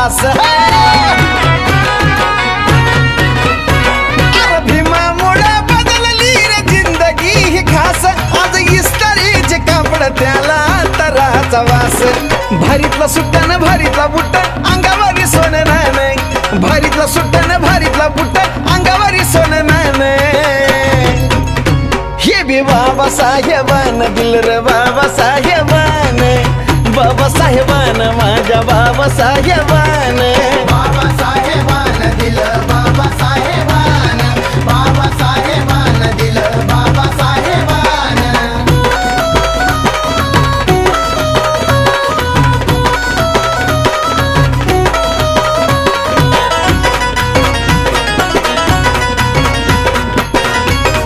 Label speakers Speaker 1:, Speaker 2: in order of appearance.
Speaker 1: वास अरे भीमामुळे बदलली रे जिंदगी ही खास आज इस्तारीचे कापड त्याला तराचा वास भारीतला सुट्टान भारीतला बुट्ट अंगावरी सोनं नाणे भारीतला सुट्टान भारीतला बुट्ट अंगावरी सोनं नाणे हे बी बाबा साहेबान दिल रे बाबा साहेबान बाबा साहेबान माझ्या बाबा साहेबान
Speaker 2: बाबा साहेबान दिल बाबा साहेब